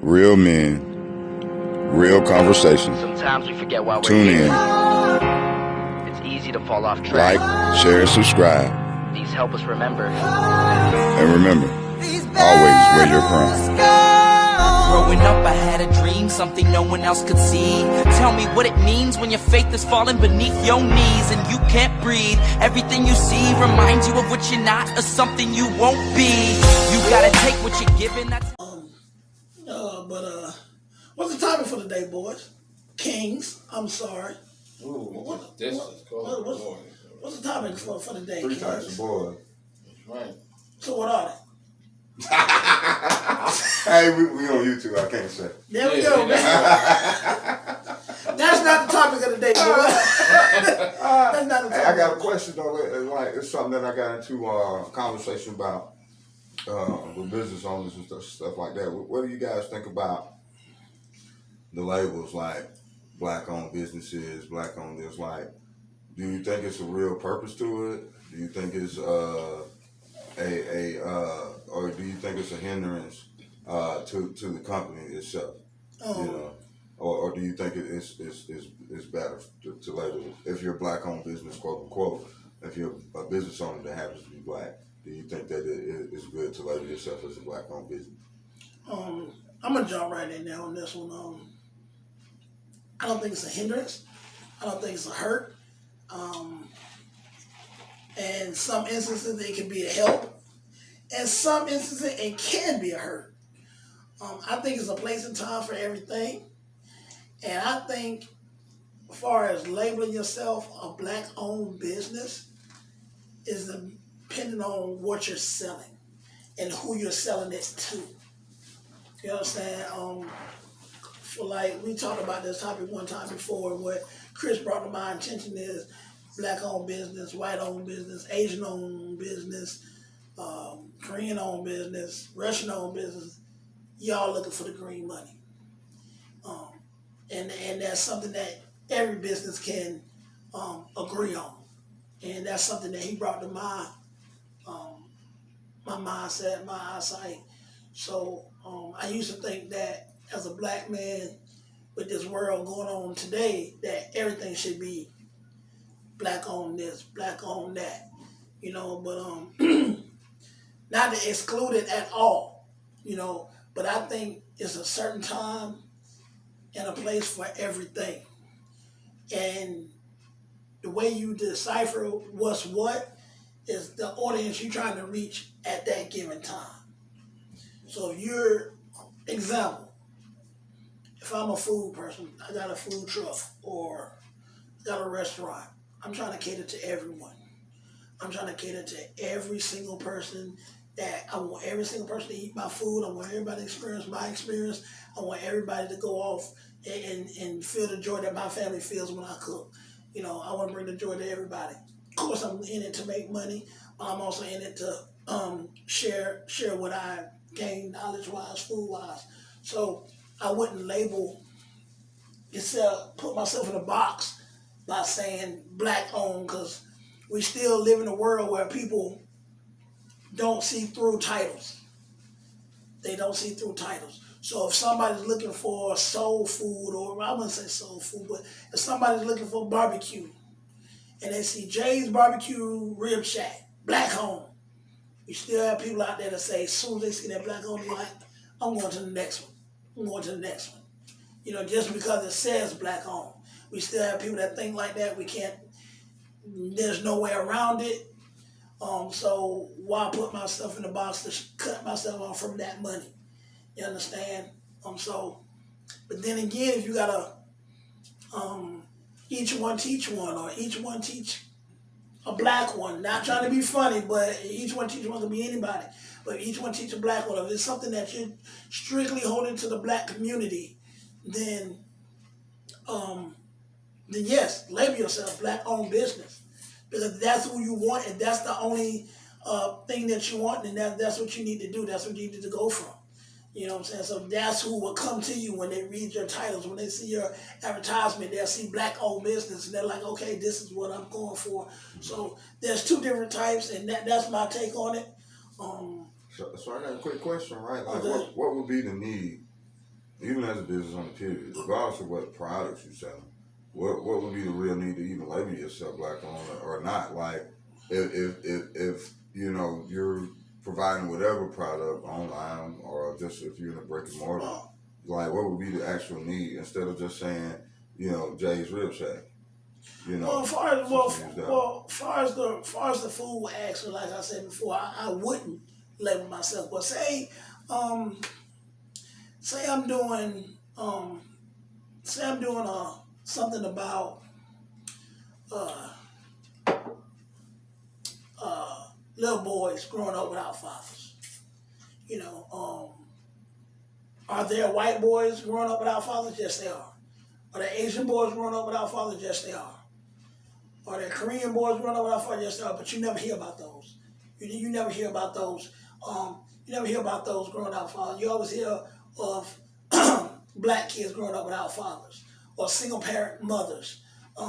Real men, real conversations. Sometimes we forget why we're Tune here. in. It's easy to fall off track. Like, share, and subscribe. These help us remember. And remember, always wear your crown. Growing up, I had a dream, something no one else could see. Tell me what it means when your faith is falling beneath your knees and you can't breathe. Everything you see reminds you of what you're not or something you won't be. You gotta take what you're given. That's what's the topic for the day, boys? Kings. I'm sorry. Ooh, What's the topic for the day? Three Kings? types of boys. That's right. So what are they? Hey, we on YouTube. I can't say. There we go, man. That's not the topic of the day, boys. That's not the topic. Hey, I got a question though. It's something that I got into a conversation about with business owners and stuff like that. What do you guys think about the labels like black-owned businesses, black-owned this? Like, do you think it's a real purpose to it? Do you think it's or do you think it's a hindrance to the company itself? You know, or do you think it's better to label it, if you're a black-owned business, quote unquote, if you're a business owner that happens to be black? Do you think that it's good to label yourself as a black-owned business? I'm gonna jump right in there on this one. I don't think it's a hindrance. I don't think it's a hurt. And some instances it can be a help. And some instances it can be a hurt. I think it's a place and time for everything. And I think as far as labeling yourself a black-owned business is depending on what you're selling and who you're selling it to. You understand? For like, we talked about this topic one time before, and what Chris brought to my attention is black-owned business, white-owned business, Asian-owned business, Korean-owned business, Russian-owned business. Y'all looking for the green money. And that's something that every business can agree on. And that's something that he brought to my mindset, my eyesight. So I used to think that as a black man with this world going on today, that everything should be black on this, black on that, you know, but not to exclude it at all, you know, but I think it's a certain time and a place for everything. And the way you decipher what's what is the audience you're trying to reach at that given time. So if you're, example, if I'm a food person, I got a food truck or got a restaurant, I'm trying to cater to everyone. I'm trying to cater to every single person. That I want every single person to eat my food. I want everybody to experience my experience. I want everybody to go off and feel the joy that my family feels when I cook. You know, I want to bring the joy to everybody. Of course, I'm in it to make money, but I'm also in it to share what I gain knowledge-wise, food-wise. So I wouldn't label put myself in a box by saying black-owned, because we still live in a world where people don't see through titles. They don't see through titles. So if somebody's looking for soul food, or I wouldn't say soul food, but if somebody's looking for barbecue and they see Jay's Barbecue Rib Shack, black owned, you still have people out there that say, as soon as they see that black owned, they're like, I'm going to the next one. I'm going to the next one. You know, just because it says black owned. We still have people that think like that. There's no way around it. So why put myself in the box to cut myself off from that money? You understand? But then again, if you gotta each one teach one, or each one teach a black one, not trying to be funny, but each one teach one could be anybody, but each one teach a black one. If it's something that you're strictly holding to the black community, then yes, label yourself black-owned business. Because that's who you want, and that's the only thing that you want, and that's what you need to do. That's what you need to go from. You know what I'm saying? So that's who will come to you when they read your titles. When they see your advertisement, they'll see black-owned business, and they're like, okay, this is what I'm going for. So there's two different types, and that's my take on it. So I got a quick question, right? Like, what would be the need even as a business owner, period, regardless of what products you sell, what would be the real need to even label yourself black owned or not? Like, if you know you're providing whatever product online or just if you're in a brick and mortar, like what would be the actual need instead of just saying, you know, Jay's Rib Shack, you know? Far as the food actually, like I said before, I wouldn't label myself. But say I'm doing something about little boys growing up without fathers. You know, are there white boys growing up without fathers? Yes, they are. Are there Asian boys growing up without fathers? Yes, they are. Are there Korean boys growing up without fathers? Yes, they are. But you never hear about those. You never hear about those. You never hear about those growing up without fathers. You always hear of black kids growing up without fathers or single parent mothers.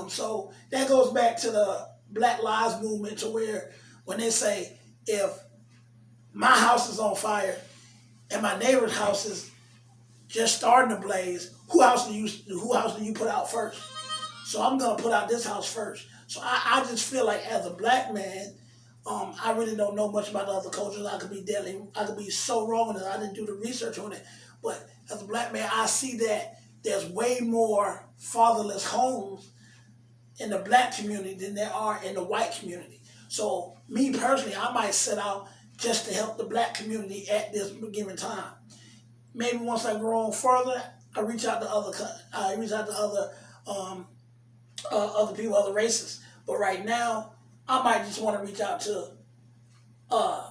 So that goes back to the Black Lives Movement, to where when they say, if my house is on fire and my neighbor's house is just starting to blaze, who house do you put out first? So I'm gonna put out this house first. So I just feel like as a black man, I really don't know much about the other cultures. I could be so wrong that I didn't do the research on it. But as a black man, I see that there's way more fatherless homes in the black community than there are in the white community. So me personally, I might set out just to help the black community at this given time. Maybe once I grow on further, I reach out to other other people, other races. But right now, I might just want to reach out to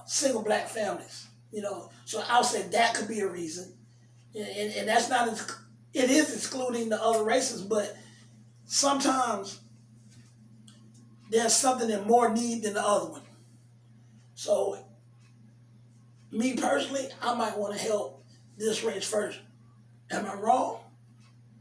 single black families. You know, so I'll say that could be a reason, and that's not. It is excluding the other races, but sometimes there's something in more need than the other one. So, me personally, I might want to help this race first. Am I wrong?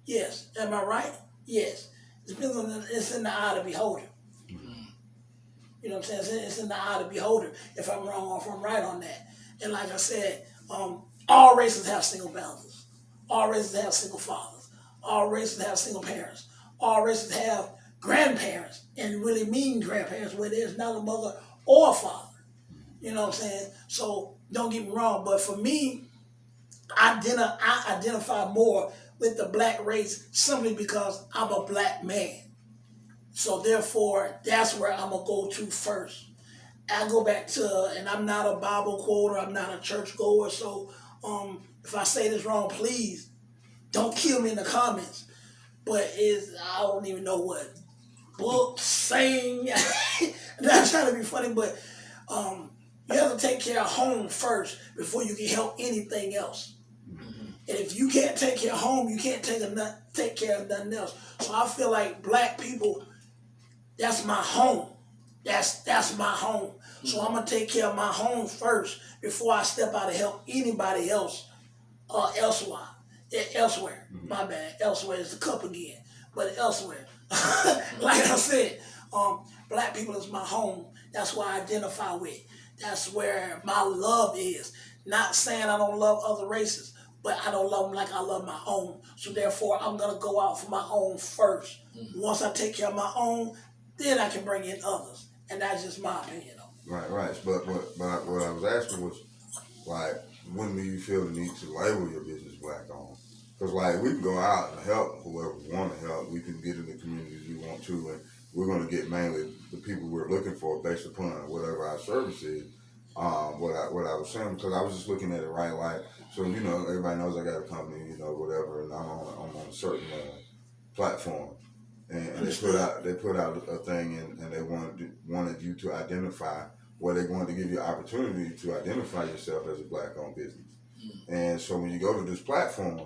Yes. Am I right? Yes. It's in the eye of the beholder. You know what I'm saying? It's in the eye of the beholder if I'm wrong or if I'm right on that. And like I said, all races have single mothers. All races have single fathers. All races have single parents. All races have grandparents, and really mean grandparents where there's not a mother or a father. You know what I'm saying? So don't get me wrong, but for me, I identify more with the black race simply because I'm a black man. So therefore, that's where I'm going to go to first. I go back to, and I'm not a Bible quoter, I'm not a church goer, so if I say this wrong, please don't kill me in the comments. But I don't even know what book, saying, not trying to be funny, but you have to take care of home first before you can help anything else. And if you can't take care of home, you can't take care of nothing else. So I feel like black people, that's my home. That's my home. So I'm gonna take care of my home first before I step out and help anybody else elsewhere. My bad. Elsewhere is the cup again. But elsewhere. Like I said, black people is my home. That's what I identify with. That's where my love is. Not saying I don't love other races, but I don't love them like I love my own. So therefore, I'm going to go out for my own first. Once I take care of my own, then I can bring in others. And that's just my opinion. Right. But what I was asking was, like, when do you feel the need to label your business black owned? Because, like, we can go out and help whoever we want to help. We can get in the communities we want to, and we're going to get mainly the people we're looking for based upon whatever our service is. What I was saying, because I was just looking at it right, like, so, you know, everybody knows I got a company, you know, whatever, and I'm on a certain platform. And they put out a thing, and they wanted you to identify, where they wanted to give you an opportunity to identify yourself as a black-owned business. And so when you go to this platform,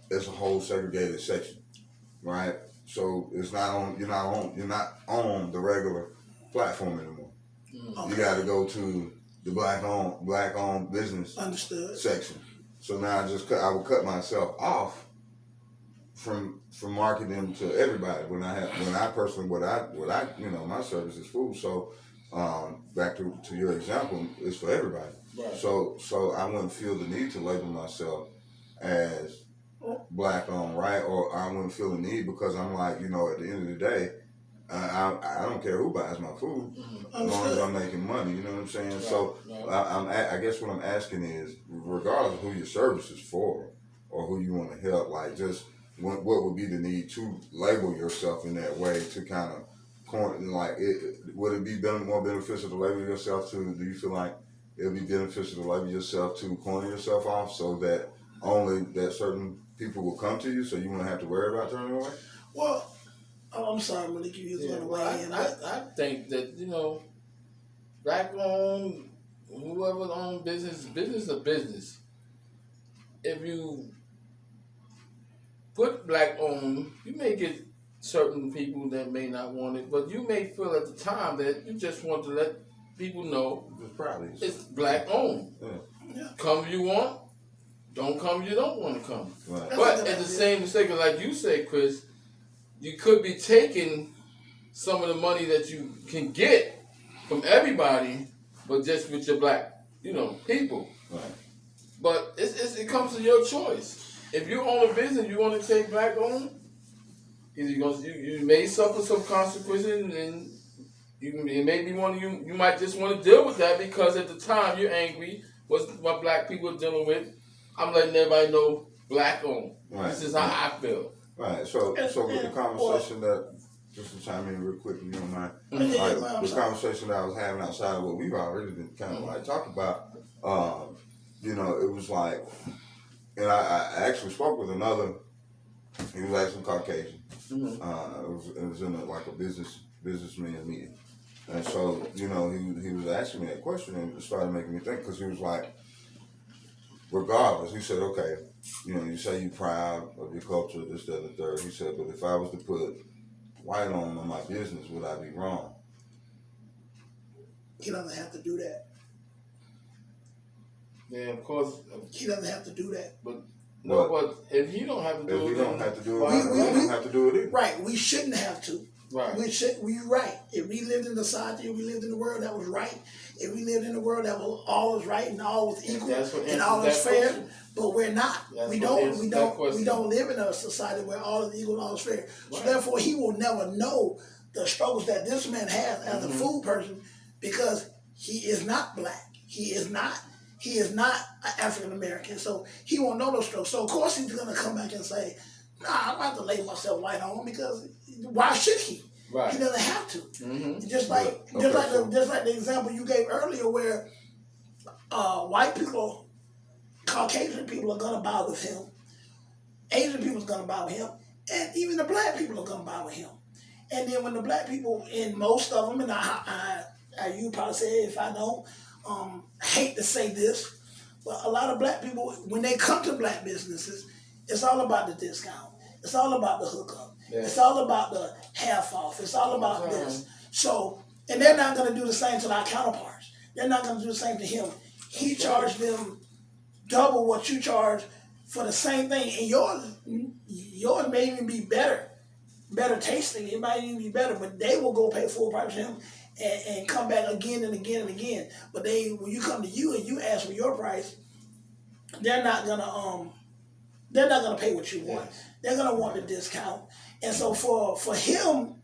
it's a whole segregated section, right? So it's you're not on the regular platform anymore. Okay. You got to go to the black-owned business section. So now I will cut myself off from marketing to everybody when I personally what I you know, my service is food. So back to your example, it's for everybody. Right. So I wouldn't feel the need to label myself as black owned, right? Or I wouldn't feel the need because I'm like, you know, at the end of the day, I don't care who buys my food as long as I'm making money. You know what I'm saying? Right, So right. I guess what I'm asking is, regardless of who your service is for or who you want to help, like just what would be the need to label yourself in that way to kind of like would it be more beneficial to label yourself to? Do you feel like it would be beneficial to label yourself to corner yourself off so that only that certain people will come to you, so you won't have to worry about turning away? Well, I'm sorry, Malik, you was Yeah, going to well, weigh in. I think that, you know, black owned, whoever owned business is business. If you put black owned, you may get certain people that may not want it, but you may feel at the time that you just want to let people know Just proudly. it's black owned. Yeah. Come if you want, don't come if you don't want to come. Right. But at the same second, like you said, Chris, you could be taking some of the money that you can get from everybody, but just with your black, you know, people. Right. But it comes to your choice. If you own a business, you want to take black owned, either you may suffer some consequences, and it may be one you might just want to deal with that because at the time you're angry. What black people are dealing with, I'm letting everybody know black owned. Right. This is how I feel. Right. So with the conversation that, just to chime in real quick, if you don't mind, the conversation that I was having outside of what we've already been kind of like talking about, you know, it was like, and I actually spoke with another. He was actually Caucasian. Mm-hmm. It was in a businessman meeting, and so you know he was asking me that question and it started making me think because he was like, regardless, he said, okay, you know, you say you're proud of your culture, this, that, and the third. He said, but if I was to put white on my business, would I be wrong? He doesn't have to do that. Yeah, of course. He doesn't have to do that. But if you don't have to do it, if you don't have to do it, we don't have to do it either. Right, we shouldn't have to. Right. We're right. If we lived in the society, if we lived in the world that was right, if we lived in a world that was all was right and all was equal and all was fair, question. But we're not. We don't live in a society where all is equal and all is fair. Right. So therefore, he will never know the struggles that this man has as a food person because he is not black. He is not African American. So he won't know those struggles. So of course he's gonna come back and say, "Nah, I don't have to label myself white on because why should he?" Right. He doesn't have to. Mm-hmm. Just like the example you gave earlier, where white people, Caucasian people are gonna bow with him, Asian people are gonna bow with him, and even the black people are gonna bow with him. And then when the black people, and most of them, and I you probably say if I don't, hate to say this, but a lot of black people, when they come to black businesses, it's all about the discount. It's all about the hookup. Yeah. It's all about the half off. It's all about this. So, and they're not going to do the same to our counterparts. They're not going to do the same to him. He charged them double what you charge for the same thing, and yours may even be better tasting. It might even be better, but they will go pay full price for him and come back again and again and again. But when you come to you and you ask for your price, they're not gonna pay what you want. Yes. They're gonna want the discount. And so for him,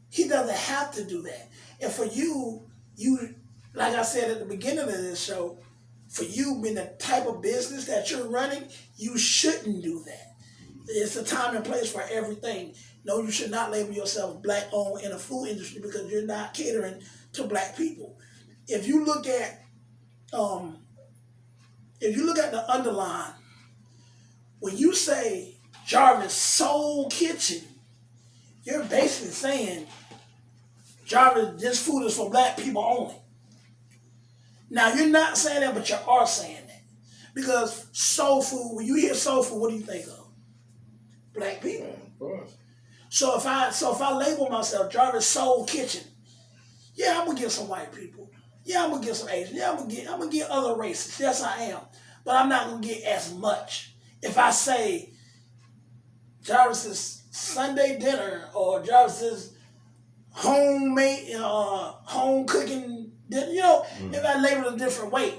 he doesn't have to do that. And for you like I said at the beginning of this show, for you being the type of business that you're running, you shouldn't do that. It's a time and place for everything. No, you should not label yourself black owned in a food industry because you're not catering to black people. If you look at the underline, when you say Jarvis Soul Kitchen, you're basically saying Jarvis, this food is for black people only. Now you're not saying that, but you are saying that. Because soul food, when you hear soul food, what do you think of? Black people. Yeah, of course. So if I label myself Jarvis Soul Kitchen, yeah, I'm gonna get some white people. Yeah, I'm gonna get some Asians. Yeah, I'm gonna get other races. Yes, I am. But I'm not gonna get as much. If I say Jarvis's Sunday dinner or Jarvis's homemade home cooking dinner, if I label it a different way.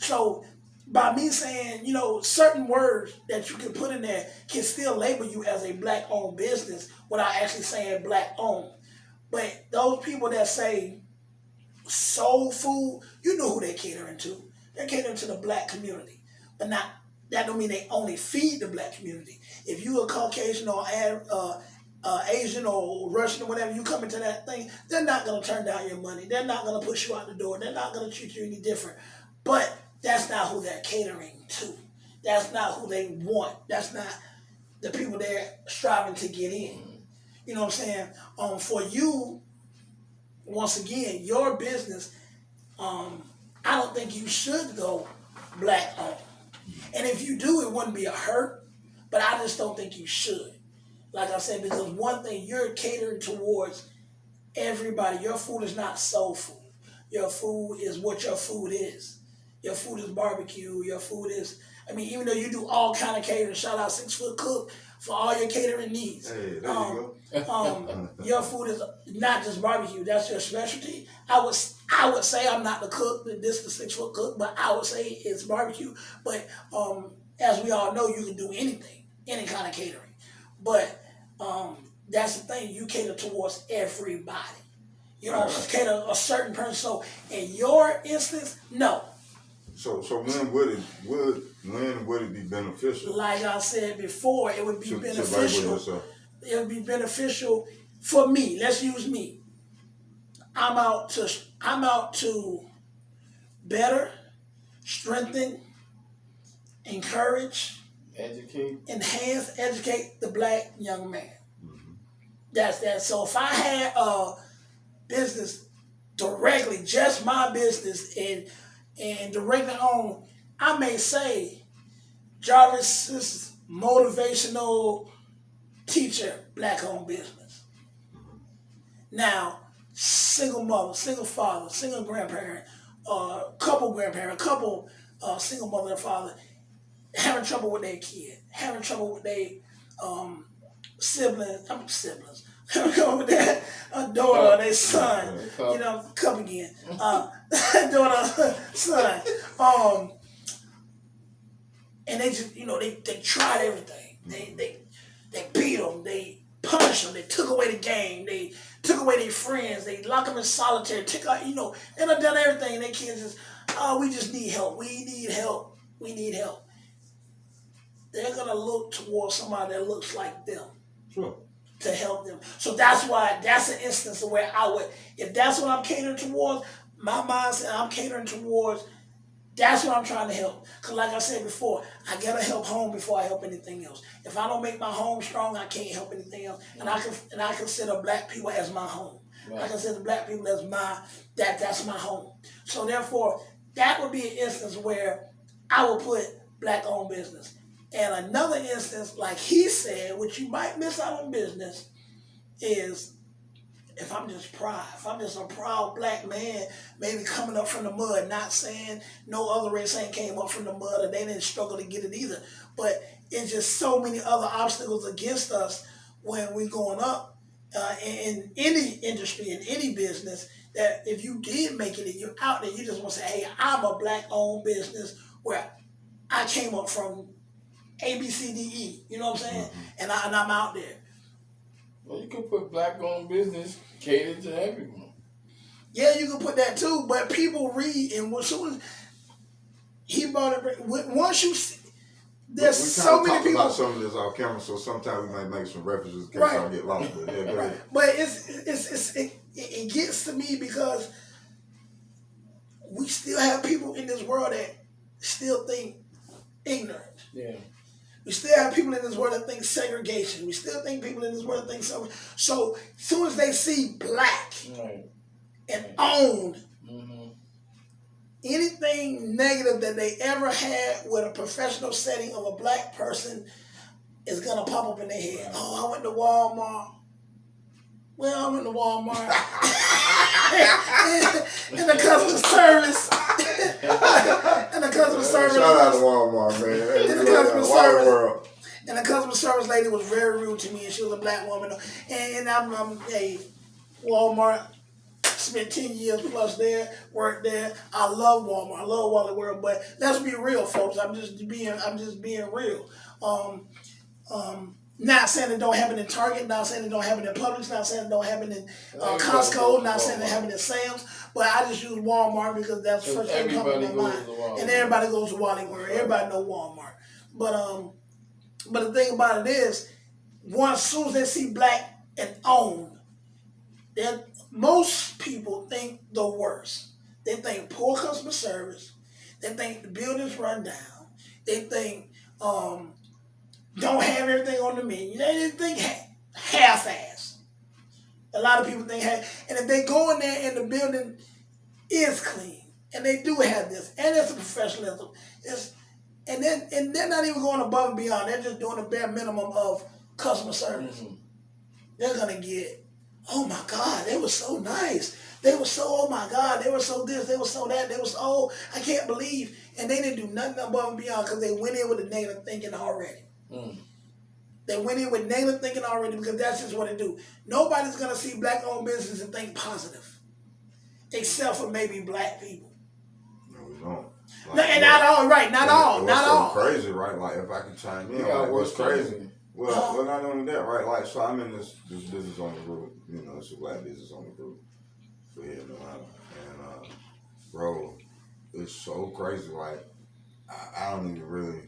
So by me saying, certain words that you can put in there can still label you as a black-owned business without actually saying black-owned. But those people that say soul food, you know who they're catering to. They're catering to the black community. But that don't mean they only feed the black community. If you a Caucasian or Asian or Russian or whatever, you come into that thing, they're not going to turn down your money. They're not going to push you out the door. They're not going to treat you any different. But that's not who they're catering to. That's not who they want. That's not the people they're striving to get in. You know what I'm saying? For you, once again, your business, I don't think you should go black owned. And if you do, it wouldn't be a hurt, but I just don't think you should. Like I said, because one thing, you're catering towards everybody. Your food is not soul food. Your food is what your food is. Your food is barbecue. Your food is, even though you do all kind of catering, shout out 6 Foot Cook for all your catering needs. Hey, there you go. Your food is not just barbecue. That's your specialty. I would say I'm not the cook, this is the 6 Foot Cook, but I would say it's barbecue. But as we all know, you can do anything, any kind of catering. But that's the thing, you cater towards everybody. You don't cater a certain person. So in your instance, no. So when would it be beneficial? Like I said before, it would be beneficial. It would be beneficial for me. Let's use me. I'm out to better, strengthen, encourage, enhance, educate the black young man. Mm-hmm. That's that. So if I had a business directly, just my business, and directly on, I may say Jarvis's motivational teacher, black-owned business. Now, single mother, single father, single grandparent, couple grandparent, couple single mother and father, having trouble with their kid, having trouble with their siblings, having trouble with their daughter or their son, come again, daughter, son, and they just, they tried everything. They beat them, they punished them, they took away the game, they took away their friends, they locked them in solitary, took out, they done everything, and their kids just, we just need help, we need help. They're gonna look towards somebody that looks like them. Sure. To help them. So that's why, that's an instance of where I would, if that's what I'm catering towards, my mindset, I'm catering towards, that's what I'm trying to help. Because like I said before, I gotta help home before I help anything else. If I don't make my home strong, I can't help anything else. And I consider black people as my home. Right. I consider black people as that's my home. So therefore, that would be an instance where I would put black-owned business. And another instance, like he said, which you might miss out on business, is if I'm just proud. If I'm just a proud black man, maybe coming up from the mud, not saying no other race ain't came up from the mud or they didn't struggle to get it either. But it's just so many other obstacles against us when we're going up in any industry, in any business, that if you did make it and you're out there, you just want to say, hey, I'm a black-owned business where I came up from A, B, C, D, E. You know what I'm saying? Mm-hmm. And I'm out there. Well, you could put black-owned business catered to everyone. Yeah, you can put that too, but people read, and as soon as he brought it, once you see, there's so many people. We about some of this off camera, so sometimes we might make some references in case I get lost. But yeah, go ahead. But it gets to me because we still have people in this world that still think ignorant. Yeah. We still have people in this world that think segregation. We still think people in this world that think so. So as soon as they see black and owned, anything negative that they ever had with a professional setting of a black person is gonna pop up in their head. Right. Oh, I went to Walmart. Well, I went to Walmart. and the customer service. And the customer service. Shout out to Walmart, man. And the customer service lady was very rude to me, and she was a black woman. And I'm hey, Walmart, spent 10 years plus there, worked there. I love Walmart. I love Wally World. But let's be real, folks. I'm just being real. Not saying it don't happen in Target, not saying it don't happen in Publix, not saying it don't happen in Costco, not saying it happen in Sam's, but I just use Walmart because that's the first thing that comes to my mind. And everybody goes to Wally World. Everybody know Walmart. But the thing about it is, as soon as they see black and owned, that most people think the worst. They think poor customer service. They think the buildings run down. They think don't have everything on the menu. They didn't think half-ass. A lot of people think half. And if they go in there and the building is clean, and they do have this, and it's a professionalism, and they're not even going above and beyond. They're just doing the bare minimum of customer service. Mm-hmm. They're gonna get, oh my God, they were so nice. They were so, oh my God, they were so this, they were so that, they were so, oh, I can't believe. And they didn't do nothing above and beyond because they went in with a negative thinking already. Mm. They went in with negative thinking already because that's just what they do. Nobody's going to see black-owned business and think positive, except for maybe black people. No, we don't. Like, no, and not all, right, not all, not all. Crazy, right? Like, if I can chime in, like, what's crazy? Well, not only that, right? Like, so I'm in this business owner group. You know, it's a black business owner group for here in Atlanta. And, bro, it's so crazy. Like, I don't even really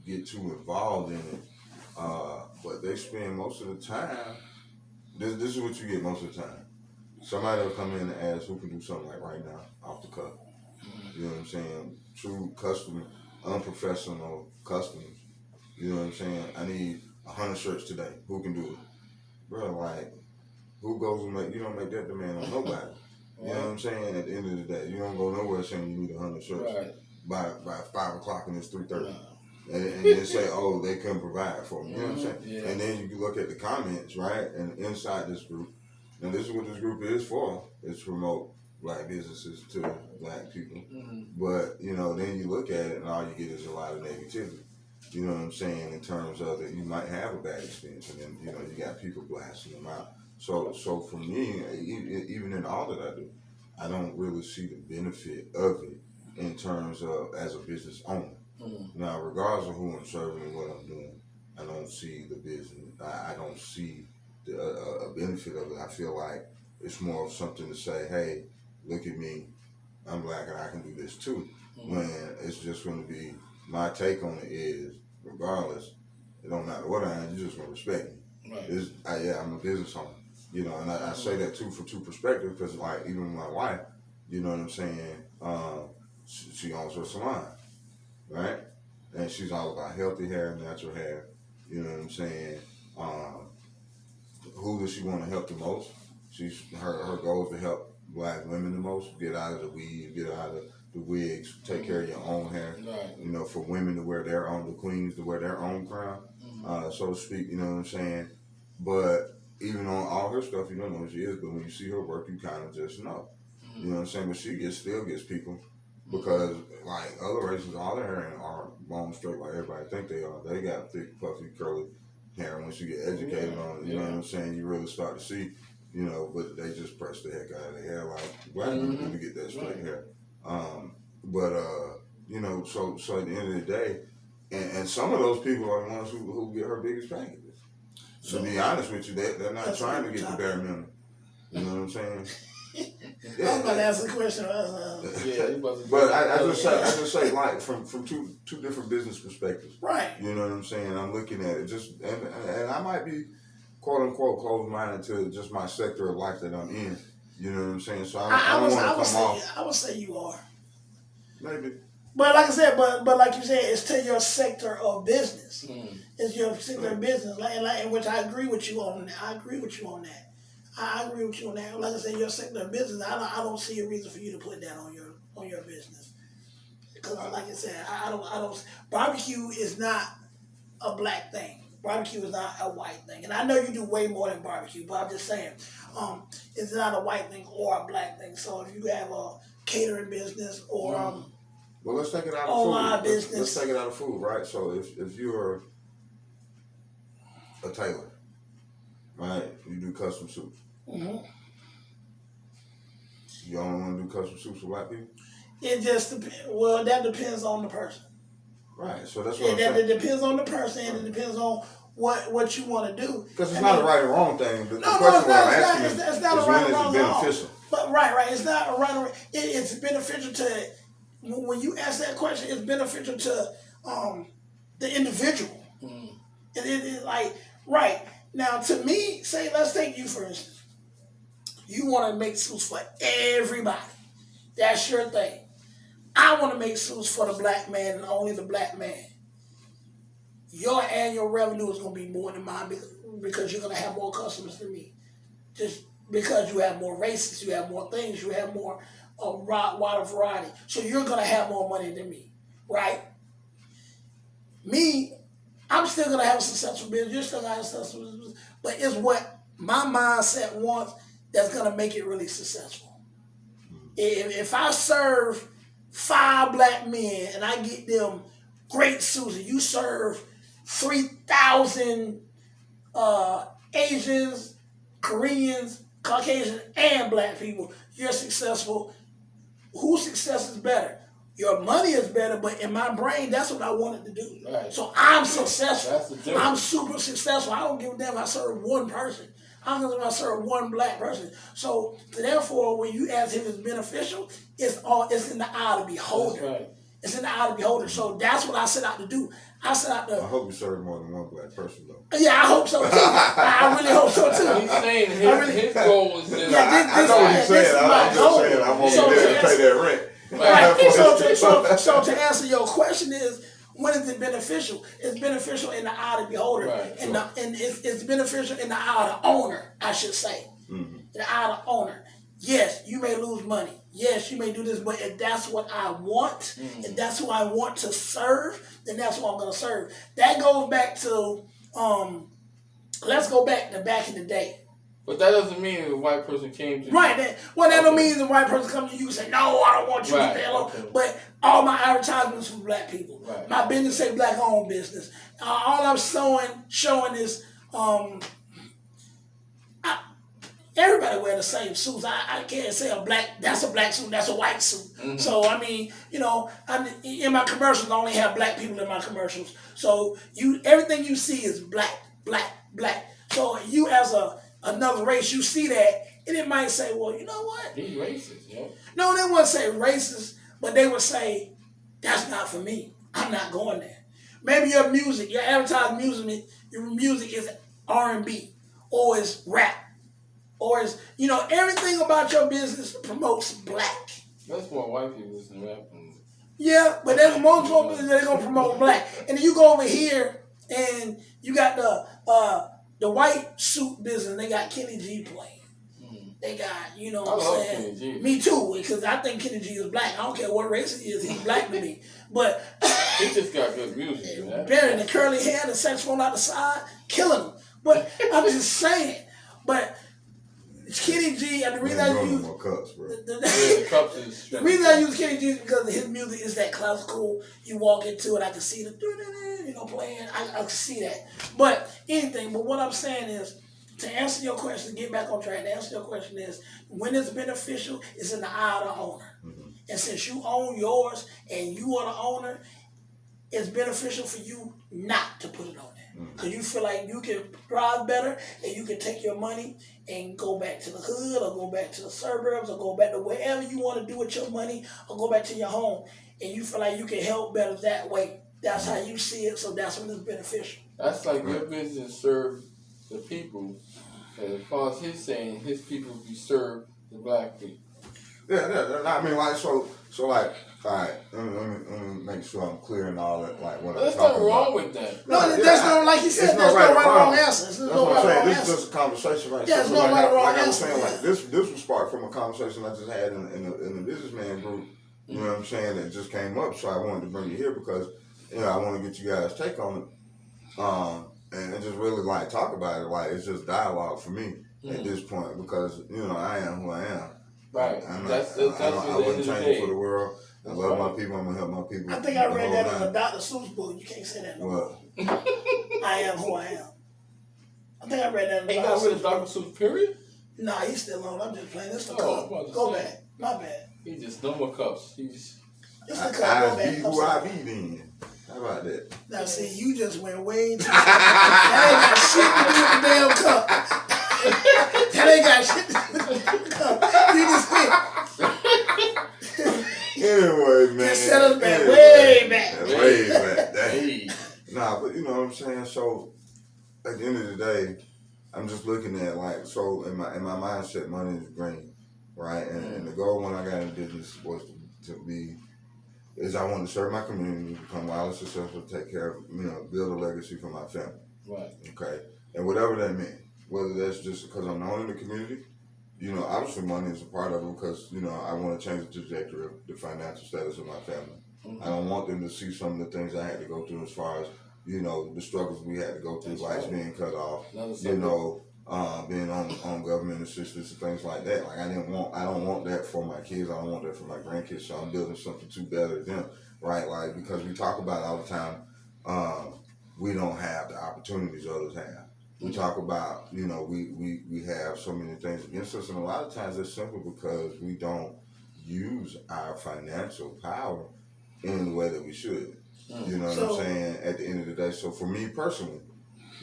get too involved in it. But they spend most of the time, this is what you get most of the time. Somebody will come in and ask who can do something like right now, off the cuff. You know what I'm saying? True customer, unprofessional customers. You know what I'm saying? I need 100 shirts today. Who can do it? Bro, like, who goes and you don't make that demand on nobody. You know what I'm saying? At the end of the day, you don't go nowhere saying you need 100 shirts by 5 o'clock and it's 3:30. And then say, oh, they couldn't provide for me. You know what I'm saying? Yeah. And then you can look at the comments, right? And inside this group, and this is what this group is for, is to promote black businesses to black people. Mm-hmm. But, you know, then you look at it and all you get is a lot of negativity. You know what I'm saying? In terms of that you might have a bad experience and then, you know, you got people blasting them out. So for me, even in all that I do, I don't really see the benefit of it in terms of as a business owner. Mm-hmm. Now, regardless of who I'm serving and what I'm doing, I don't see the business. I don't see a benefit of it. I feel like it's more of something to say, hey, look at me, I'm black and I can do this too. Mm-hmm. When it's just going to be, my take on it is, regardless, it don't matter what I am, you're just going to respect me. Right. I'm a business owner. You know, and I say that too from two perspectives because, like, even my wife, you know what I'm saying, she owns her salon. Right? And she's all about healthy hair, natural hair. You know what I'm saying? Who does she want to help the most? Her goal is to help black women the most. Get out of the weave, get out of the wigs, take care of your own hair. Right. You know, for women to wear their own, the queens to wear their own crown, so to speak. You know what I'm saying? But even on all her stuff, you don't know who she is. But when you see her work, you kind of just know. You know what I'm saying? But she still gets people. Because, like, other races, all their hair aren't long straight like everybody think they are. They got thick, puffy, curly hair. Once you get educated on it, you know what I'm saying, you really start to see, you know, but they just press the heck out of their hair like black people to get that straight hair. You know, so at the end of the day, and some of those people are the ones who get her biggest packages. So, to be honest with you, they're not trying to get the bare minimum. You know what I'm saying? Yeah. I was about to ask a question. But I just say like from two different business perspectives. Right. You know what I'm saying? I'm looking at it and I might be quote unquote closed minded to just my sector of life that I'm in. You know what I'm saying? So I don't want to come off. I would say you are. Maybe. But like I said, but like you said, it's to your sector of business. It's your sector of business, and which I agree with you on. I agree with you on that. Like I said, your sector of business, I don't see a reason for you to put that on your business. Because like I said, I don't. Barbecue is not a black thing. Barbecue is not a white thing. And I know you do way more than barbecue, but I'm just saying, it's not a white thing or a black thing. So if you have a catering business or well, let's take it out of food. Business. Let's take it out of food, right? So if you're a tailor, right, you do custom suits. Mm-hmm. You only want to do custom suits for black people? It just depends. Well, that depends on the person. Right. So that's what I'm It saying. depends on the person, and it depends on what you want to do. Because it's not a right or wrong thing. The No, question it's what I'm not. asking It's not a is right or when wrong is it at all. beneficial? But right. It's not a right or wrong. It's beneficial to when you ask that question. It's beneficial to the individual. It like right now to me. Say, let's take you for instance. You want to make suits for everybody. That's your thing. I want to make suits for the black man and only the black man. Your annual revenue is going to be more than mine because you're going to have more customers than me. Just because you have more races, you have more things, you have more wider variety. So you're going to have more money than me, right? Me, I'm still going to have a successful business. You're still going to have a successful business. But it's what my mindset wants that's going to make it really successful. If I serve 5 black men and I get them great suits, and you serve 3,000 Asians, Koreans, Caucasians, and black people, you're successful. Whose success is better? Your money is better, but in my brain, that's what I wanted to do. Right. So I'm successful. That's the difference. I'm super successful. I don't give a damn if I serve one person. I don't give a damn if I serve one black person. So therefore, when you ask if it's beneficial, it's in the eye of the beholder. That's right. It's in the eye of the beholder. So that's what I set out to do. I set out to. I hope you serve more than one black person though. Yeah, I hope so too. I really hope so too. He's saying really- his goal is just Yeah, I know what he's this is saying. my I'm just goal. saying I'm So over there to to pay that rent. Right. So to answer your question is, when is it beneficial? It's beneficial in the eye of the beholder, Right, and it's beneficial in the eye of the owner, I should say. In the eye of the owner. Yes, you may lose money. Yes, you may do this, but if that's what I want, if that's who I want to serve, then that's what I'm going to serve. That goes back to, let's go back to back in the day. But that doesn't mean if a white person came to Right. That don't mean the white person comes to you and say, no, I don't want you Right, to pay alone. okay. But all my advertisements for black people. Right. My business say black owned business. All I'm showing is everybody wear the same suits. I can't say that's a black suit, that's a white suit. So I mean, in my commercials I only have black people in my commercials. So everything you see is black. So you as another race, you see that, and it might say, well, you know what? He's racist, yeah. No, they wouldn't say racist, but they would say, that's not for me. I'm not going there. Maybe your music, your advertised music, your music is R&B, or is rap, or is, everything about your business promotes black. That's why white people listen to rap. Yeah, but there's most businesses that are going to promote black. And then you go over here, and you got the white suit business, they got Kenny G playing. They got, I what I'm love saying? Kenny G. Me too, because I think Kenny G is black. I don't care what race he is, he's black to me. But He just got good music, man. burying the curly hair, the saxophone out the side, killing him. But I'm just saying. But Kenny G, and the reason I use more cups, bro. The cups is the reason I use Kenny G is because his music is that classical. You walk into it, I can see the playing. I can see that. But what I'm saying is, to answer your question, get back on track. To answer your question is, when it's beneficial, it's in the eye of the owner. And since you own yours and you are the owner, it's beneficial for you not to put it on there. Because you feel like you can thrive better and you can take your money and go back to the hood or go back to the suburbs or go back to wherever you want to do with your money or go back to your home. And you feel like you can help better that way. That's how you see it, so that's when it's beneficial. That's like your business serve the people. And as far as he's saying, his people be served the black people. Yeah. I mean, like, so like, all right. Let me make sure I'm clear and all that. Like, what I'm There's talking nothing wrong about. with that. No, there's no, like you said, there's no right or wrong answer. There's That's no what I'm right or saying. wrong This is answer. just a conversation, right? Yeah, there's So, no right or wrong like I was answer. saying, like this was sparked from a conversation I just had in the businessman group. You know what I'm saying? That just came up, so I wanted to bring you here because I want to get you guys' take on it, and just really like talk about it. Like it's just dialogue for me at this point because I am who I am. Right. I That's wouldn't change it for the world. I love my people. I'm gonna help my people. I think I read that in a Dr. Seuss book. You can't say that no more. Well, I am who I am. I think I read that in a Ain't Dr. got rid of Seuss Dr. book. Seuss, period? Nah, he's still on. I'm just playing. This the Oh, call. I'm about to Go say. back. My bad. He just no more cups. He just It's the cup. I be who I be then. How about that? Now, see, you just went way too far. That ain't got shit to do with the damn cup. That ain't got shit to do with the cup. You just Anyway, man. Just set us back way back. Way back. hey. Nah, but you know what I'm saying? So, at the end of the day, I'm just looking at, like, so in my mindset, money is green, right? And the goal when I got in business was is I want to serve my community, become wildly successful, take care of, build a legacy for my family. Right. Okay? And whatever that means, whether that's just because I'm known in the community, obviously money is a part of it because, I want to change the trajectory of the financial status of my family. Mm-hmm. I don't want them to see some of the things I had to go through as far as, the struggles we had to go through, lights being cut off, being on government assistance and things like that. Like I don't want that for my kids. I don't want that for my grandkids. So I'm building something to better them, right? Like because we talk about it all the time, we don't have the opportunities others have. We talk about, we have so many things against us, and a lot of times it's simply because we don't use our financial power in the way that we should. You know what I'm saying? At the end of the day, so for me personally,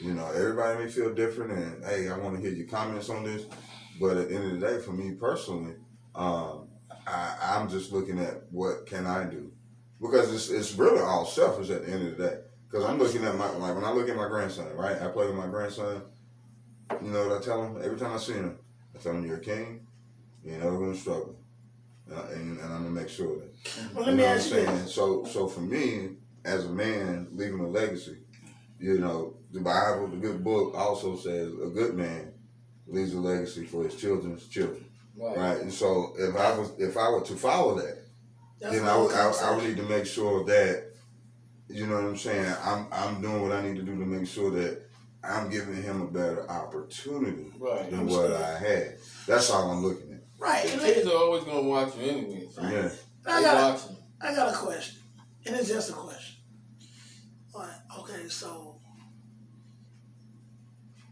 everybody may feel different, and hey, I want to hear your comments on this. But at the end of the day, for me personally, I'm just looking at what can I do, because it's really all selfish at the end of the day. Because I'm looking at when I look at my grandson, right? I play with my grandson. You know what I tell him every time I see him? I tell him, you're a king. You're never gonna struggle, and I'm gonna make sure of that. Well, let me ask you this. So for me, as a man leaving a legacy, the Bible, the good book, also says a good man leaves a legacy for his children's children, right? And so if I were to follow that, then I would need to make sure that, you know what I'm saying, I'm doing what I need to do to make sure that I'm giving him a better opportunity than what I had. That's all I'm looking at. Right. The kids are always gonna watch you anyway. So. Yeah. I got a question, and it's just a question. All right, okay, so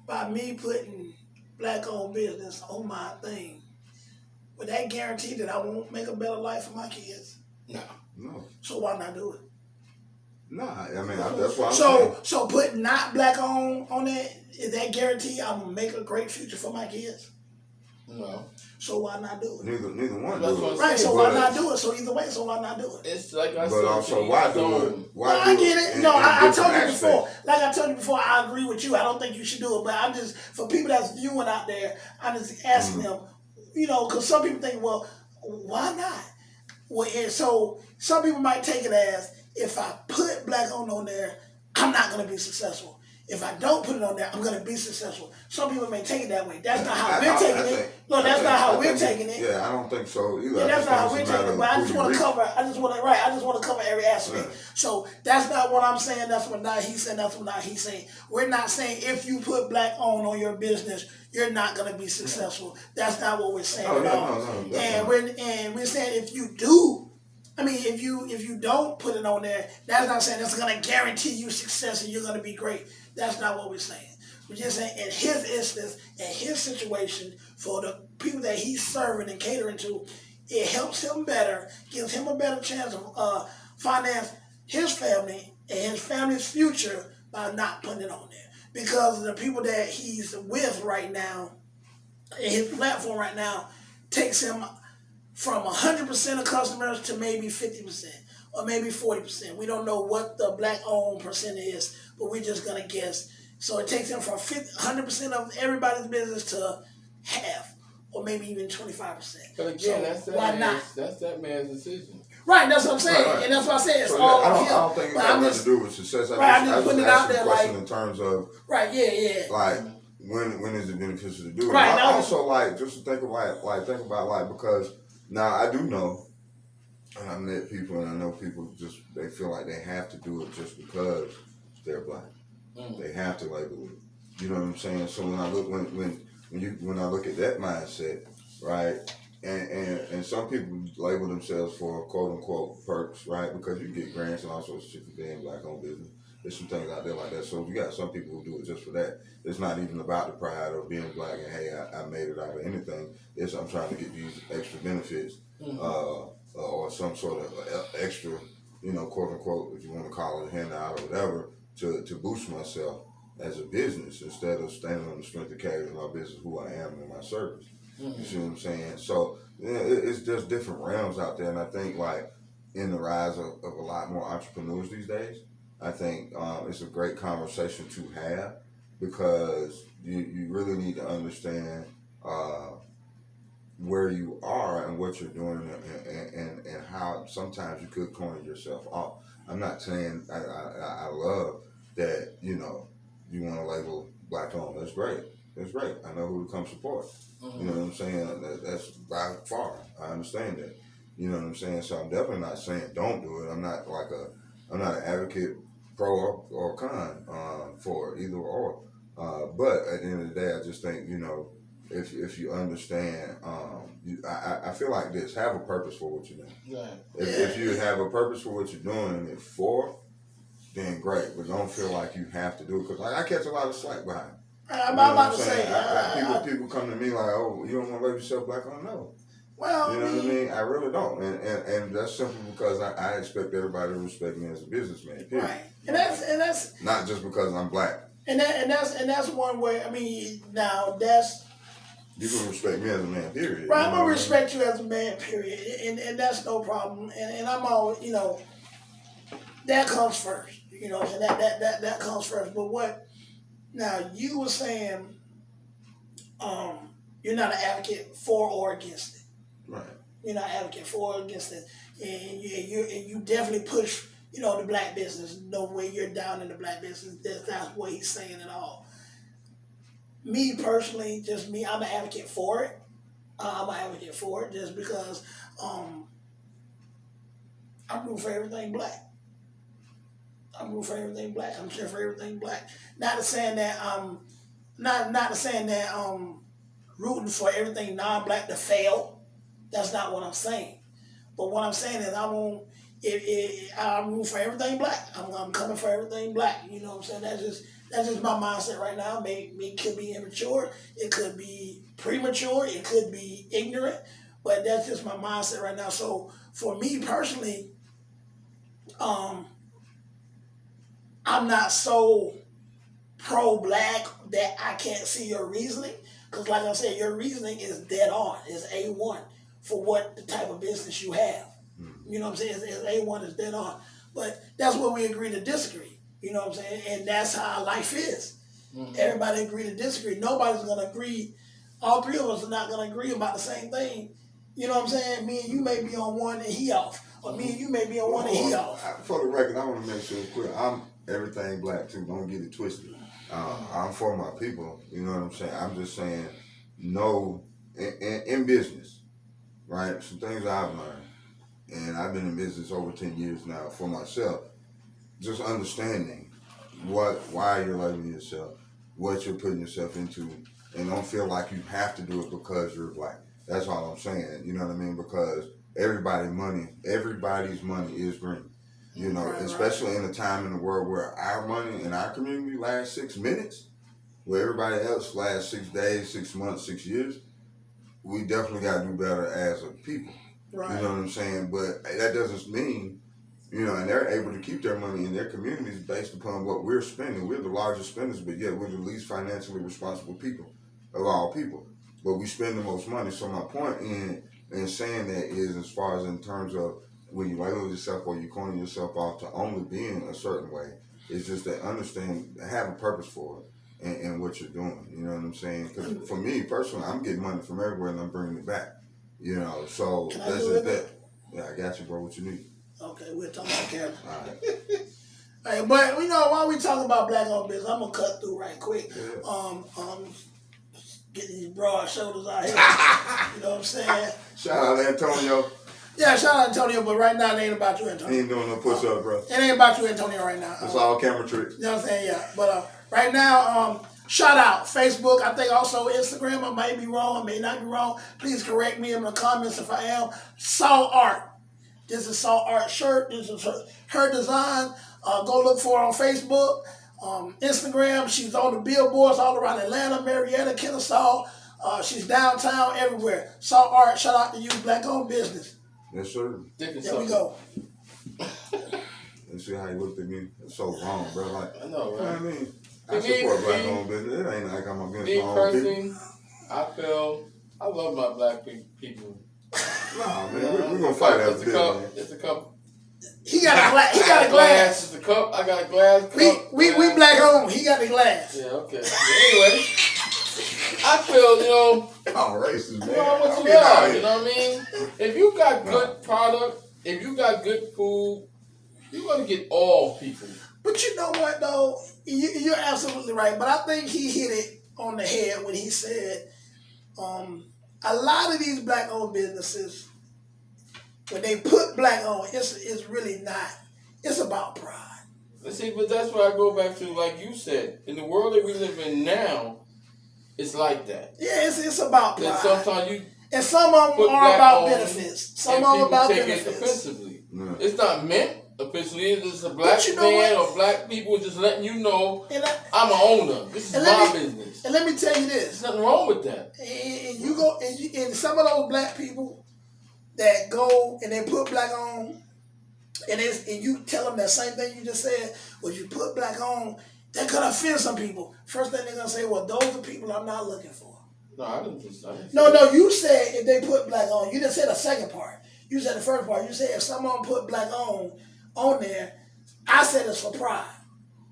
by me putting black-owned business on my thing, would that guarantee that I won't make a better life for my kids? No. So why not do it? Nah, I mean, that's what I'm saying. So putting not black-owned on that, is that guarantee I'm going to make a great future for my kids? No. So why not do it? Neither one That's do it. Right, so why not do it? So either way, so why not do it? It's like I said. But also, why do it? I get it. I told you before. Like I told you before, I agree with you. I don't think you should do it. But I'm just, for people that's viewing out there, I'm just asking them, because some people think, well, why not? Well, and so some people might take it as, if I put black-owned on there, I'm not going to be successful. If I don't put it on there, I'm going to be successful. Some people may take it that way. That's not how we're taking it. No, that's not how we're taking it. Yeah, I don't think so either. Yeah, that's not how we're taking it. But I just want to cover. I just want to cover every aspect. Right. So that's not what I'm saying. That's what not he's saying. That's what not he's saying. We're not saying if you put black-owned on your business, you're not going to be successful. That's not what we're saying at all. No, and we're saying if you do. I mean, if you don't put it on there, that's not saying that's going to guarantee you success and you're going to be great. That's not what we're saying. We're just saying in his instance, in his situation, for the people that he's serving and catering to, it helps him better, gives him a better chance of finance his family and his family's future by not putting it on there. Because the people that he's with right now, and his platform right now, takes him from 100% of customers to maybe 50% or maybe 40%. We don't know what the black-owned percent is, but we're just going to guess. So it takes him from 100% of everybody's business to half or maybe even 25%. But again, so that's that man's decision. Right, that's what I'm saying. Right. And that's what I said. It's so all on him. I don't think it has nothing to do with success. I'm just putting it out there like in terms of like when is it beneficial to do it? Right. I also like just to think about because now I do know, and I met people and I know people just they feel like they have to do it just because they're black. They have to label it. You know what I'm saying? So when I look when I look at that mindset, right? And some people label themselves for quote unquote perks, right? Because you get grants and all sorts of shit for being black owned business. There's some things out there like that. So you got some people who do it just for that. It's not even about the pride of being black and hey, I made it out of anything. It's I'm trying to get these extra benefits, or some sort of extra, quote unquote, if you want to call it a handout or whatever, to boost myself as a business instead of standing on the strength of carrying my business, who I am and my service. You see what I'm saying? So it's just different realms out there, and I think like in the rise of a lot more entrepreneurs these days, I think it's a great conversation to have because you really need to understand where you are and what you're doing and how sometimes you could corner yourself off. I'm not saying I love that, you want to label black owned. That's great. That's great. I know who to come support. You know what I'm saying? That's by far. I understand that. You know what I'm saying? So I'm definitely not saying don't do it. I'm not I'm not an advocate pro or con for either or. But at the end of the day, I just think, if you understand, I feel like this, have a purpose for what you're doing. Right. If you have a purpose for what you're doing it for, then great. But don't feel like you have to do it. Because I catch a lot of slack behind it. I'm about to say. People come to me like, oh, you don't want to label yourself black? Oh, no. Well, You know what I mean? I really don't. And that's simply because I expect everybody to respect me as a businessman, period. right, and that's Not just because I'm black. and that's one way. I mean, now that's You can respect me as a man, period. right. I'm You know gonna what respect you as a man, period, and that's no problem. And I'm all, that comes first. So that comes first. But what? Now you were saying, you're not an advocate for or against it. Right. You're not advocate for or against it, and you definitely push, the black business. No way you're down in the black business. That's what he's saying at all. Me personally, just me, I'm an advocate for it. I'm an advocate for it just because I'm rooting for everything black. I'm rooting for everything black. I'm cheering for everything black. Not to saying that not to saying that rooting for everything non-black to fail. That's not what I'm saying. But what I'm saying is I'm rooting for everything black. I'm coming for everything black. You know what I'm saying? That's just my mindset right now. It could be immature. It could be premature. It could be ignorant. But that's just my mindset right now. So for me personally, I'm not so pro-black that I can't see your reasoning. Because like I said, your reasoning is dead on. It's A1 for what the type of business you have. You know what I'm saying? It's A1 is dead on. But that's where we agree to disagree. You know what I'm saying? And that's how life is. Everybody agree to disagree. Nobody's going to agree. All three of us are not going to agree about the same thing. You know what I'm saying? Me and you may be on one and he off. Or me and you may be on one and he off. For the record, I want to make sure it's clear. I'm everything black too. Don't get it twisted. I'm for my people. You know what I'm saying? I'm just saying, no, in business, right? Some things I've learned, and I've been in business over 10 years now for myself. Just understanding why you're labeling yourself, what you're putting yourself into, and don't feel like you have to do it because you're black. That's all I'm saying. You know what I mean? Because everybody's money is green. Especially in a time in the world where our money in our community lasts 6 minutes, where everybody else lasts 6 days, 6 months, 6 years. We definitely got to do better as a people. Right. You know what I'm saying? But that doesn't mean, and they're able to keep their money in their communities based upon what we're spending. We're the largest spenders, but yet we're the least financially responsible people of all people. But we spend the most money. So my point in saying that is, as far as in terms of when you label yourself or you corner yourself off to only being a certain way, it's just that understand, have a purpose for it and what you're doing. You know what I'm saying? Because for me personally, I'm getting money from everywhere and I'm bringing it back. So Can I that's do just it? that. Yeah, I got you, bro. What you need? Okay, we'll talk about camera. All right. Hey, but while we talking about black-owned business, I'm gonna cut through right quick. Yeah. Get these broad shoulders out here. You know what I'm saying? Shout out to Antonio. Yeah, shout out Antonio, but right now it ain't about you, He Antonio. ain't doing no push up, bro. It ain't about you, Antonio, right now. It's all camera tricks. You know what I'm saying? Yeah. But right now, shout out Facebook. I think also Instagram. I might be wrong. I may not be wrong. Please correct me in the comments if I am. Saw Art. This is Saw Art shirt. This is her design. Go look for her on Facebook, Instagram. She's on the billboards all around Atlanta, Marietta, Kennesaw. She's downtown, everywhere. Salt Art, shout out to you, black-owned business. Yes, sir. There we go. And see how he looked at me. It's so wrong, bro. Like, I know, you know what right? I mean? I support black-owned business. It ain't like I'm against Me my own people. personally, I feel I love my black people. Nah, man, we're gonna fight after It's a this, cup. man. It's a cup. He got a glass. He got a glass. It's a cup. I got a glass. Cup, We glass. black-owned. He got the glass. Yeah, okay. Anyway, I feel, I'm racist, man. you know what I'm you getting out are. of You here. know what I mean? If you got good product, if you got good food, you're gonna get all people. But you know what, though? You're absolutely right. But I think he hit it on the head when he said a lot of these black-owned businesses, when they put black-owned, it's really not. It's about pride. Let's see, but that's what I go back to, like you said. In the world that we live in now, it's like that. Yeah, it's about And pride. sometimes you And some of them put are about black-owned, benefits. Some and of them people about take benefits. it offensively. Yeah. It's not meant offensively. It's a black you know man what? or black people just letting you know, And, I'm an owner. This is And my let me- business. and let me tell you There's this. nothing wrong with that. And you go and some of those black people that go and they put black on, and you tell them that same thing you just said. Well, you put black on, they're gonna offend some people. First thing they're gonna say, well, those are people I'm not looking for. No, I didn't say No, you said if they put black on. You didn't say the second part. You said the first part. You said if someone put black on there, I said it's for pride.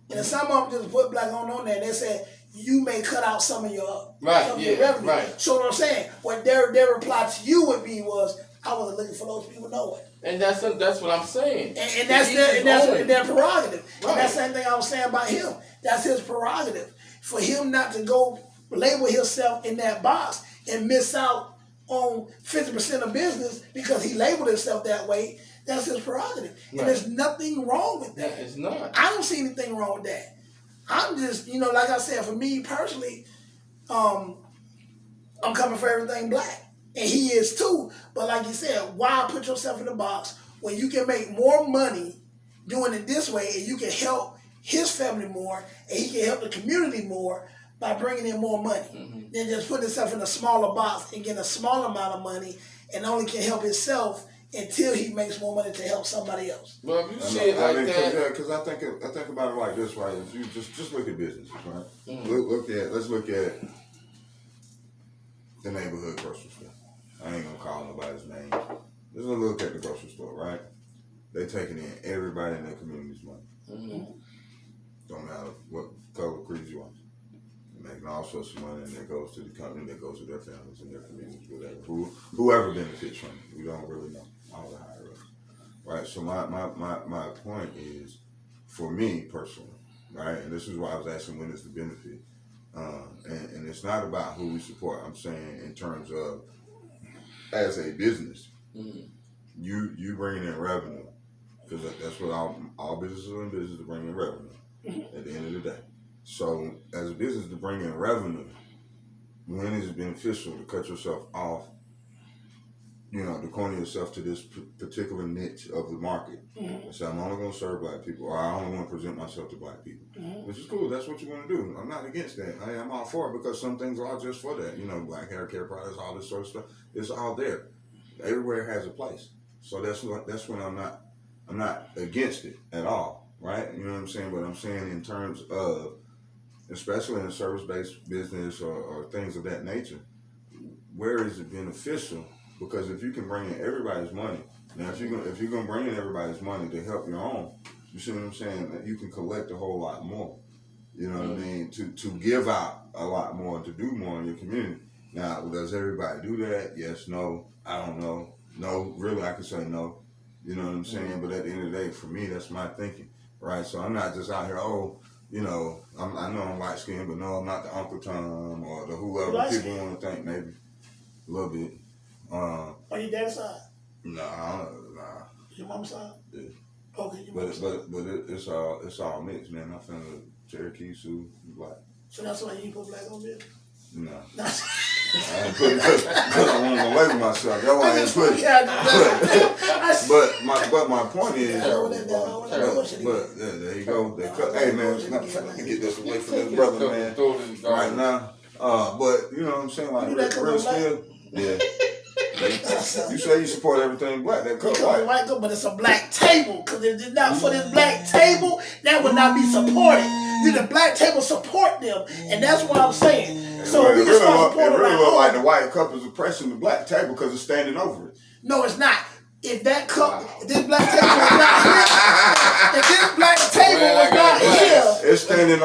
And if someone just put black on there, they said you may cut out some of your revenue. right. So what I'm saying, what their reply to you would be was, I wasn't looking for those people no way. And that's what I'm saying. And that's their prerogative. Right. And that's the same thing I was saying about him. That's his prerogative. For him not to go label himself in that box and miss out on 50% of business because he labeled himself that way, that's his prerogative. Right. And there's nothing wrong with that. Yeah, it's not. I don't see anything wrong with that. I'm just, like I said, for me personally, I'm coming for everything black. And he is too. But like you said, why put yourself in the box when you can make more money doing it this way and you can help his family more and he can help the community more by bringing in more money than just putting himself in a smaller box and getting a small amount of money and only can help himself until he makes more money to help somebody else. But if you see it like that, because I think about it like this, right? If you just look at businesses, right? Let's look at the neighborhood grocery store. I ain't gonna call nobody's name. Let's look at the grocery store, right? They taking in everybody in their community's money. Don't matter what color creed you want. They're making all sorts of money, and that goes to the company, that goes to their families and their communities, whatever. Whoever benefits from it, we don't really know. All the higher ups, right? So my point is, for me personally, right? And this is why I was asking when is the benefit, and it's not about who we support. I'm saying in terms of as a business, you bringing in revenue, because that's what all businesses are in business to bring in revenue at the end of the day. So as a business to bring in revenue, when is it beneficial to cut yourself off, to corner yourself to this particular niche of the market? And say, I'm only going to serve black people, or I only want to present myself to black people. Which is cool. That's what you want to do. I'm not against that. I'm all for it because some things are just for that. Black hair care products, all this sort of stuff. It's all there. Everywhere has a place. So that's when I'm not against it at all, right? You know what I'm saying? But I'm saying in terms of, especially in a service-based business or things of that nature, where is it beneficial? Because if you can bring in everybody's money, now if you're gonna bring in everybody's money to help your own, you see what I'm saying? That you can collect a whole lot more. You know what I mean? To give out a lot more, to do more in your community. Now, does everybody do that? Yes, no, I don't know. No, really, I can say no. You know what I'm saying? But at the end of the day, for me, that's my thinking, right? So I'm not just out here, I know I'm light skinned, but no, I'm not the Uncle Tom or the whoever people want to think, maybe a little bit. On your dad's side? Nah. Your mom's side? Yeah. Okay, your But mom's side. it's all mixed, man. My family, Cherokee, Sioux, black. So that's why you put black on there? No. I ain't put it because I wasn't gonna label myself. That's why I I ain't just put it. yeah, But my point is, Terrible. there you go. Hey man, let me get this away from this brother, man. Throw it in the Right garbage. now. But you know what I'm saying? Like You do that 'cause real I'm black? still. Yeah. You say you support everything black. That because cut it's white. white girl, but it's a black table. Because if it's not for this black table, that would not be supported. The black table support them, and that's what I'm saying. So it we can start it supporting really our look own. like the white cup is oppressing the black table because it's standing over it. No, it's not. If that cup, if this black table was not here, if this black table Man, I was got not a glass. here, It's standing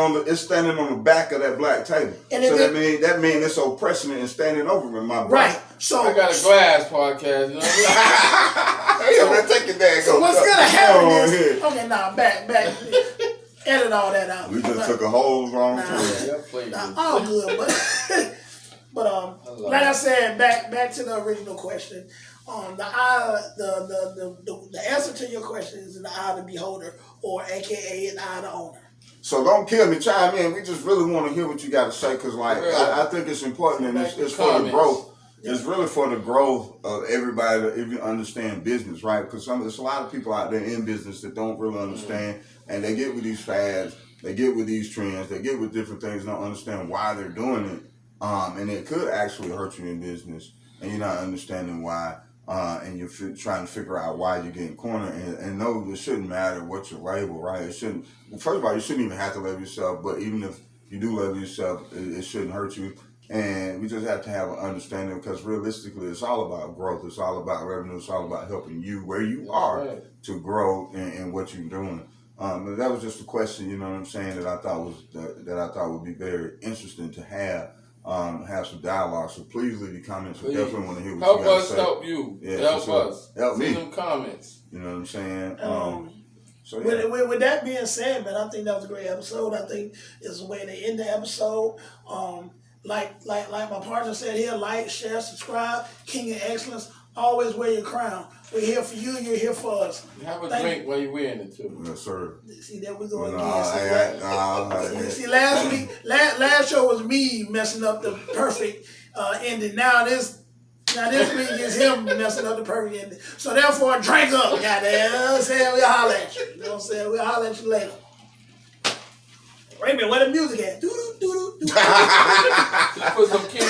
on the back of that black table. And So if that means it's oppressing it and standing over it, my brother. right? So I got a glass podcast. You know what Hey, man, take it there. So what's gonna happen Go is, ahead. okay, now back, edit all that out. We just took a whole wrong Nah. turn. I mean? Yeah, please. Nah, all good, but like I said, back to the original question. The answer to your question is in the eye of the beholder, or AKA in the eye of the owner. So don't kill me, chime in. We just really want to hear what you got to say because, like, Yeah. I think it's important and it's for Comments. the growth. It's really for the growth of everybody to even understand business, right? Because there's a lot of people out there in business that don't really understand, and they get with these fads, they get with these trends, they get with different things, and don't understand why they're doing it, and it could actually hurt you in business, and you're not understanding why. And you're trying to figure out why you're getting cornered, and no, it shouldn't matter what your label, right? It shouldn't. First of all, you shouldn't even have to label yourself. But even if you do label yourself, it shouldn't hurt you. And we just have to have an understanding because realistically, it's all about growth. It's all about revenue. It's all about helping you where you are to grow in what you're doing. But that was just a question, you know what I'm saying, that I thought would be very interesting to have some dialogue. So please leave your comments. We definitely want to hear what Help you got to us say. help you. Yeah, Help for sure. us. Help me. Send them comments. You know what I'm saying? So With, yeah. with that being said, man, I think that was a great episode. I think it's a way to end the episode. Like my partner said here, like, share, subscribe. King of Excellence. Always wear your crown. We're here for you. You're here for us. Have a Thank drink while you're wearing it too. Yes, sir. See, there we go No, again. See, last week, last show was me messing up the perfect ending. Now this week is him messing up the perfect ending. So therefore, drink up, goddamn. You know what I'm saying? We'll holler at you. You know what I'm saying? We'll holler at you later. Wait a minute, where the music at? Put some King